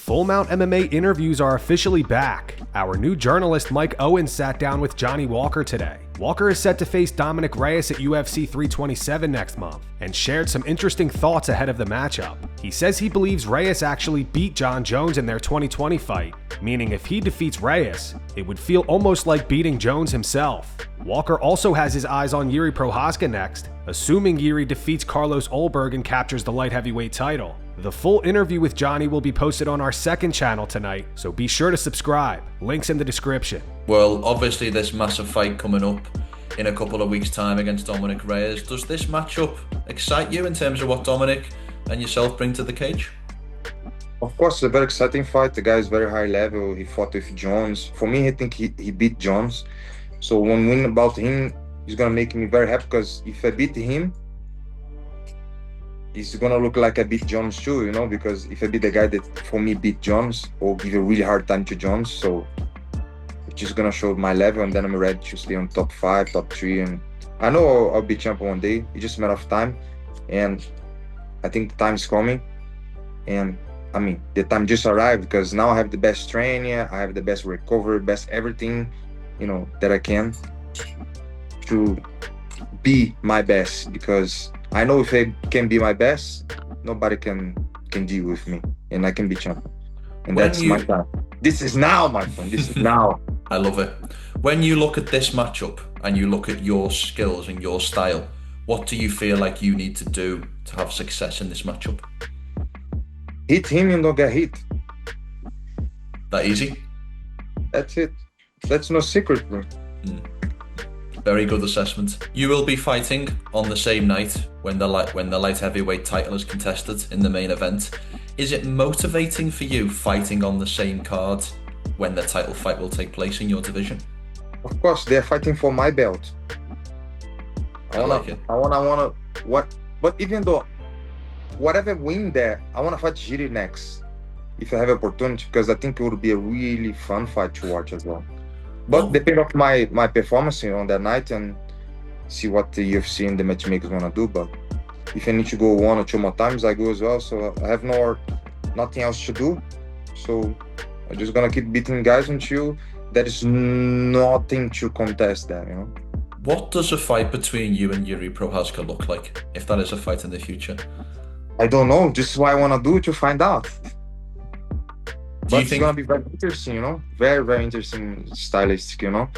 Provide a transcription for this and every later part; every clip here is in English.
Full Mount MMA interviews are officially back. Our new journalist Mike Owens sat down with Johnny Walker today. Walker is set to face Dominic Reyes at UFC 327 next month and shared some interesting thoughts ahead of the matchup. He says he believes Reyes actually beat Jon Jones in their 2020 fight, meaning if he defeats Reyes, it would feel almost like beating Jones himself. Walker also has his eyes on Jiri Prochazka next, assuming Jiri defeats Carlos Ulberg and captures the light heavyweight title. The full interview with Johnny will be posted on our second channel tonight, so be sure to subscribe. Links in the description. Well, obviously this massive fight coming up in a couple of weeks' time against Dominic Reyes. Does this matchup excite you in terms of what Dominic and yourself bring to the cage? Of course, it's a very exciting fight. The guy is very high level. He fought with Jones. For me, I think he beat Jones. So when win about him, it's gonna make me very happy, because if I beat him, it's gonna look like I beat Jones too, you know, because if I beat the guy that for me beat Jones, or give a really hard time to Jones, so it's just gonna show my level, and then I'm ready to stay on top 5, top 3, and I know I'll be champion one day. It's just a matter of time, and I think the time is coming, and I mean the time just arrived, because now I have the best training, I have the best recovery, best everything, you know, that I can to be my best, because I know if I can be my best, nobody can deal with me, and I can be champion. And that's my time. This is now, my friend. This is now. I love it. When you look at this matchup and you look at your skills and your style, what do you feel like you need to do to have success in this matchup? Hit him and don't get hit. That easy? That's it. That's no secret, bro. Very good assessment. You will be fighting on the same night when the light heavyweight title is contested in the main event. Is it motivating for you fighting on the same card when the title fight will take place in your division? Of course, they're fighting for my belt. But even though whatever win there, I wanna fight Jiri next if I have opportunity, because I think it would be a really fun fight to watch as well. But depend on my performance on that night, and see what the UFC and the matchmakers wanna do. But if I need to go 1 or 2 more times, I go as well. So I have nothing else to do. So I'm just gonna keep beating guys until there is nothing to contest there, you know. What does a fight between you and Jiri Prochazka look like, if that is a fight in the future? I don't know. This is what I wanna do to find out. But it's gonna be very interesting, you know, very, very interesting stylistic, you know,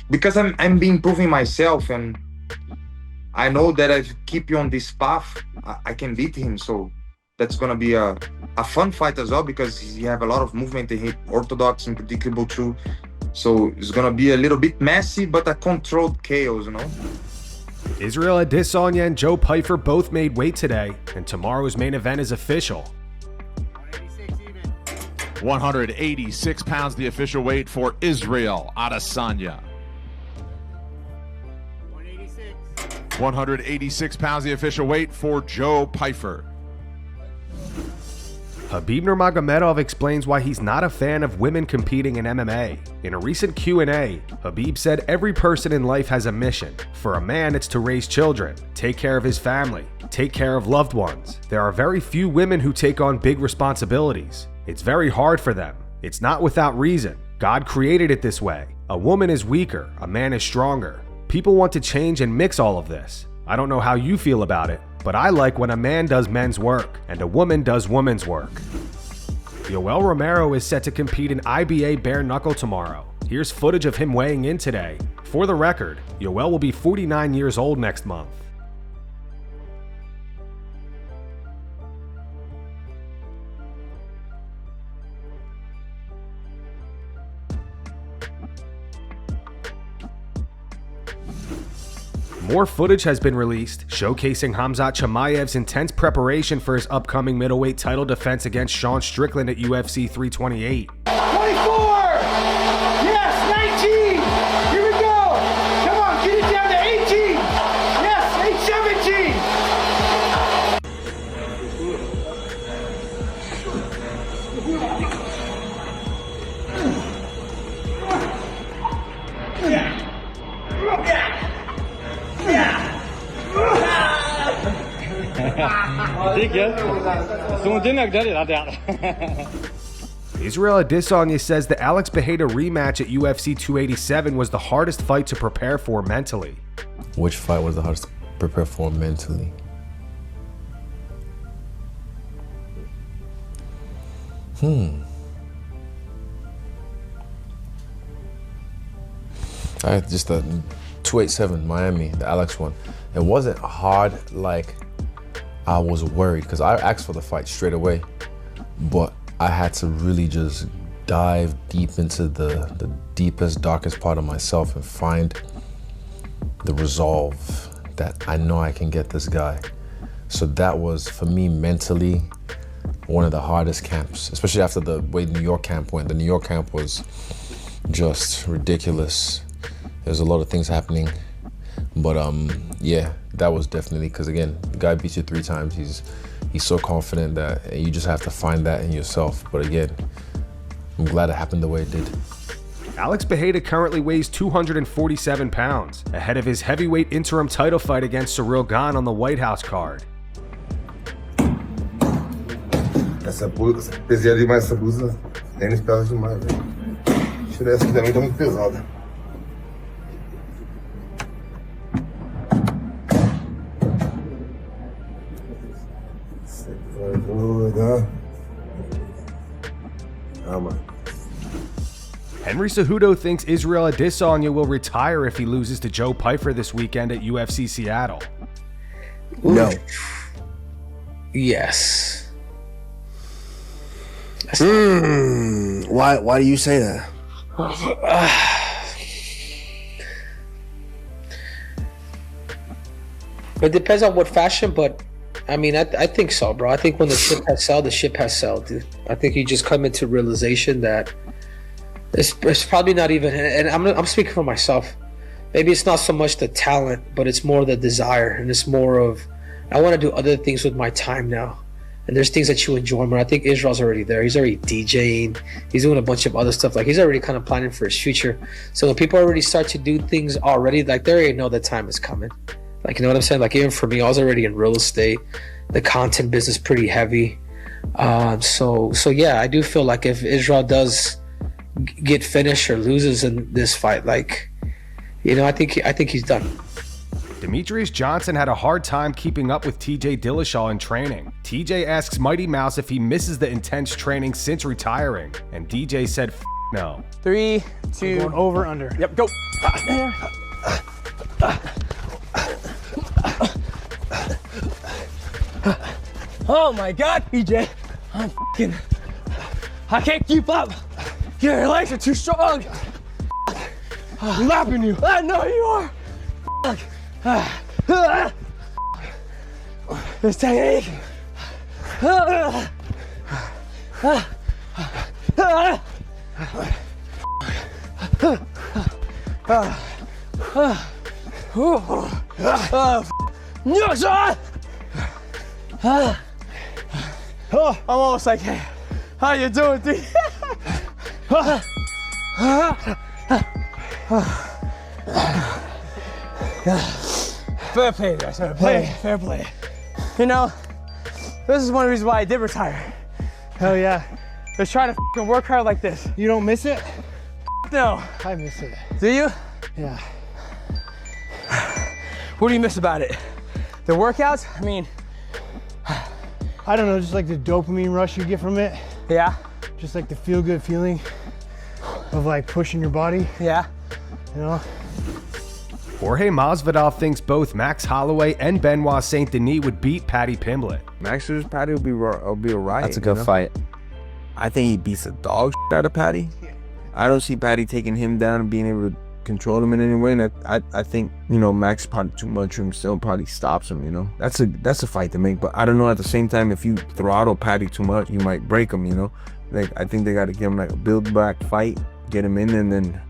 because I'm being proving myself, and I know that if I keep you on this path, I can beat him. So that's gonna be a fun fight as well, because he have a lot of movement, and he orthodox and predictable too. So it's gonna be a little bit messy, but a controlled chaos, you know. Israel Adesanya and Joe Pyfer both made weight today, and tomorrow's main event is official. 186 pounds, the official weight for Israel Adesanya. 186 pounds, the official weight for Joe Pyfer. Khabib Nurmagomedov explains why he's not a fan of women competing in MMA. In a recent Q&A, Khabib said every person in life has a mission. For a man, it's to raise children, take care of his family, take care of loved ones. There are very few women who take on big responsibilities. It's very hard for them. It's not without reason. God created it this way. A woman is weaker, a man is stronger. People want to change and mix all of this. I don't know how you feel about it, but I like when a man does men's work and a woman does women's work. Yoel Romero is set to compete in IBA bare knuckle tomorrow. Here's footage of him weighing in today. For the record, Yoel will be 49 years old next month. More footage has been released, showcasing Khamzat Chimaev's intense preparation for his upcoming middleweight title defense against Sean Strickland at UFC 328. 24! Yes, 19! Here we go! Come on, get it down to 18! Yes, 817! Yeah! Det er galt. Så det er nok det der. Israel Adesanya says the Alex Pereira rematch at UFC 287 was the hardest fight to prepare for mentally. Which fight was the hardest to prepare for mentally? Just the 287 Miami, the Alex one. It wasn't hard like I was worried, because I asked for the fight straight away, but I had to really just dive deep into the deepest, darkest part of myself and find the resolve that I know I can get this guy. So that was, for me, mentally, one of the hardest camps, especially after the way New York camp went. The New York camp was just ridiculous. There's a lot of things happening, but yeah, that was definitely, because again, the guy beats you 3 times. He's so confident that you just have to find that in yourself. But again, I'm glad it happened the way it did. Alex Pereira currently weighs 247 pounds, ahead of his heavyweight interim title fight against Ciryl Gane on the White House card. Essa pesada demais essa blusa. Denis pesa demais, velho. Tira essa aqui também, tá muito pesada. Henry Cejudo thinks Israel Adesanya will retire if he loses to Joe Pyfer this weekend at UFC Seattle. No. Yes. Why do you say that? It depends on what fashion, but I mean, I think so, bro. I think when the ship has sailed, the ship has sailed, dude. I think you just come into realization that it's probably not even, and I'm speaking for myself. Maybe it's not so much the talent, but it's more the desire, and it's more of, I want to do other things with my time now. And there's things that you enjoy more. I think Israel's already there. He's already DJing. He's doing a bunch of other stuff. Like, he's already kind of planning for his future. So when people already start to do things already, like, they already know that time is coming. Like, you know what I'm saying? Like, even for me, I was already in real estate. The content business pretty heavy. So yeah, I do feel like if Israel does get finished or loses in this fight, like, you know, I think he's done. Demetrious Johnson had a hard time keeping up with TJ Dillashaw in training. TJ asks Mighty Mouse if he misses the intense training since retiring, and DJ said no. 3, 2, Going over, under. Yep, go. Oh my God, PJ. I can't keep up. Your legs are too strong. I'm lapping you. I know you are. This technique. I'm almost like, hey, how you doing, dude? Fair play, guys. Fair play. You know, this is one of the reasons why I did retire. Hell yeah. Just trying to fucking work hard like this. You don't miss it? No. I miss it. Do you? Yeah. What do you miss about it? The workouts? I mean, I don't know, just like the dopamine rush you get from it. yeah, Just like the feel-good feeling of like pushing your body, yeah. you know? Jorge Masvidal thinks both Max Holloway and Benoit Saint Denis would beat Paddy Pimblett. Max versus Paddy will be a riot. That's a good fight. I think he beats the dog out of Paddy. I don't see Paddy taking him down and being able to control him in any way. And I think, you know, Max probably too much of himself probably stops him, you know. That's a fight to make. But I don't know, at the same time, if you throttle Paddy too much, you might break him, you know. Like, I think they got to give him like a build back fight, get him in, and then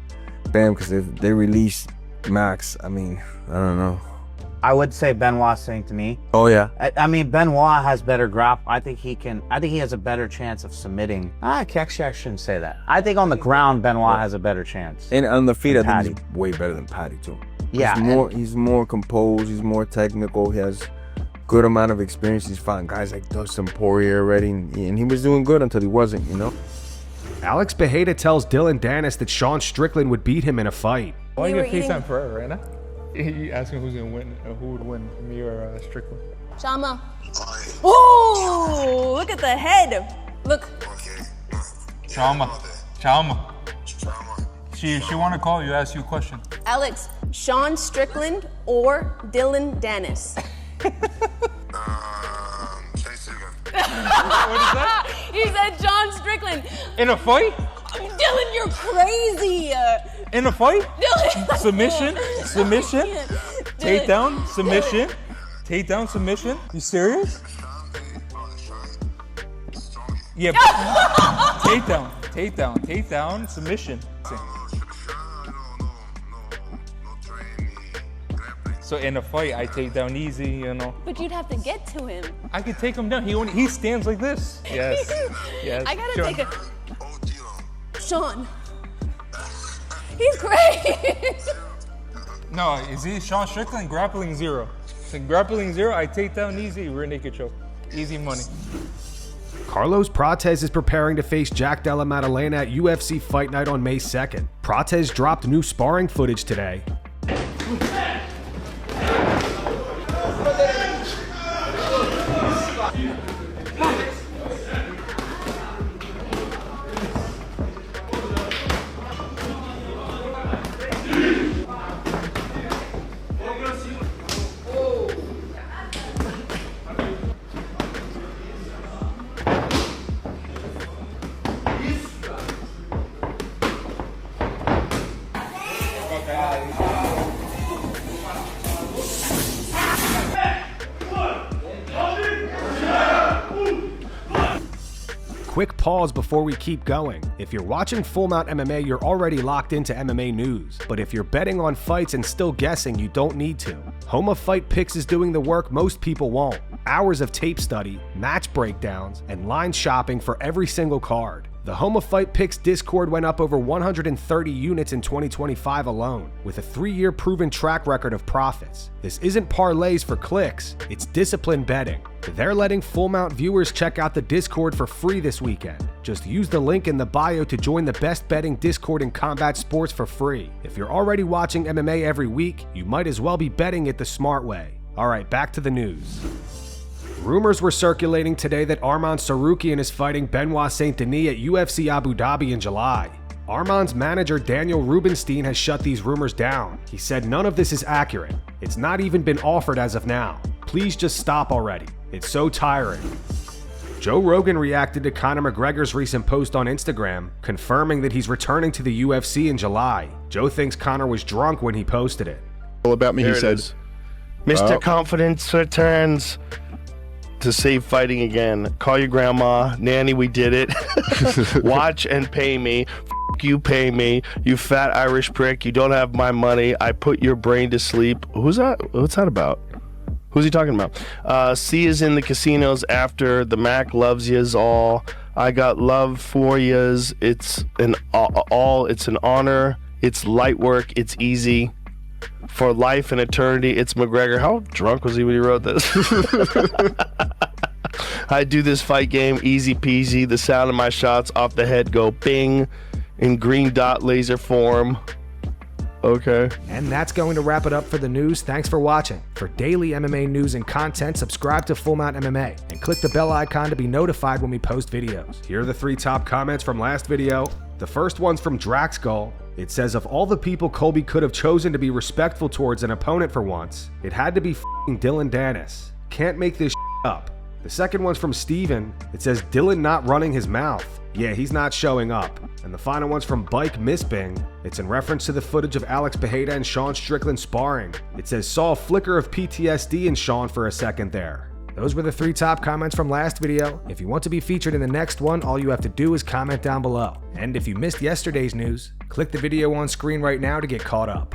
bam, because if they release Max, I mean, I don't know. I would say Benoit Saint Denis. Oh yeah. I mean, Benoit has better grapple. I think he has a better chance of submitting. Actually, I shouldn't say that. I think on the ground, Benoit has a better chance. And on the feet, I Paddy. think he's way better than Paddy too. Yeah. He's more composed. He's more technical. He has good amount of experience. He's fought guys like Dustin Poirier already, and he was doing good until he wasn't, you know. Alex Pereira tells Dillon Danis that Sean Strickland would beat him in a fight. Why you get FaceTime Pereira right now? You asking who's gonna win, who would win, me or Strickland? Shama. Oh, look at the head. Look. Shama. She want to call you, ask you a question. Alex, Sean Strickland or Dillon Danis? What is that? He said Sean Strickland. In a fight? Dylan, you're crazy. In a fight? Dylan. Submission? Takedown? Submission? Takedown, submission? You serious? Yeah, takedown, submission. So in a fight, I take down easy, you know. But you'd have to get to him. I could take him down. He stands like this. Yes. I gotta take a. Sean. He's great. No, is he Sean Strickland? Grappling zero. So grappling zero, I take down easy, rear naked choke. Easy money. Carlos Prates is preparing to face Jack Della Maddalena at UFC Fight Night on May 2nd. Prates dropped new sparring footage today. Quick pause before we keep going. If you're watching Full Mount MMA, you're already locked into MMA news. But if you're betting on fights and still guessing, you don't need to. Home of Fight Picks is doing the work most people won't. Hours of tape study, match breakdowns, and line shopping for every single card. The Home of Fight Picks Discord went up over 130 units in 2025 alone, with a 3-year proven track record of profits. This isn't parlays for clicks, it's disciplined betting. They're letting Full Mount viewers check out the Discord for free this weekend. Just use the link in the bio to join the best betting Discord in combat sports for free. If you're already watching MMA every week, you might as well be betting it the smart way. Alright, back to the news. Rumors were circulating today that Arman Tsarukyan is fighting Benoit St. Denis at UFC Abu Dhabi in July. Arman's manager Daniel Rubenstein has shut these rumors down. He said none of this is accurate. It's not even been offered as of now. Please just stop already. It's so tiring. Joe Rogan reacted to Conor McGregor's recent post on Instagram, confirming that he's returning to the UFC in July. Joe thinks Conor was drunk when he posted it. All about me, he said. Mr. Confidence returns to save fighting again. Call your grandma. Nanny, we did it. Watch and pay me. F you, pay me. You fat Irish prick. You don't have my money. I put your brain to sleep. Who's that? What's that about? Who's he talking about? C is in the casinos after. The Mac loves yous all. I got love for yous. It's an It's an honor. It's light work. It's easy. For life and eternity, it's McGregor. How drunk was he when he wrote this? I do this fight game easy peasy. The sound of my shots off the head go bing in green dot laser form. Okay. And that's going to wrap it up for the news. Thanks for watching. For daily MMA news and content, subscribe to Full Mount MMA and click the bell icon to be notified when we post videos. Here are the 3 top comments from last video. The first one's from Draxgull. It says, of all the people Colby could have chosen to be respectful towards an opponent for once, it had to be f***ing Dillon Danis. Can't make this up. The second one's from Steven. It says, Dillon not running his mouth. Yeah, he's not showing up. And the final one's from Bike Misbing. It's in reference to the footage of Alex Pereira and Sean Strickland sparring. It says, saw a flicker of PTSD in Sean for a second there. Those were the 3 top comments from last video. If you want to be featured in the next one, all you have to do is comment down below. And if you missed yesterday's news, click the video on screen right now to get caught up.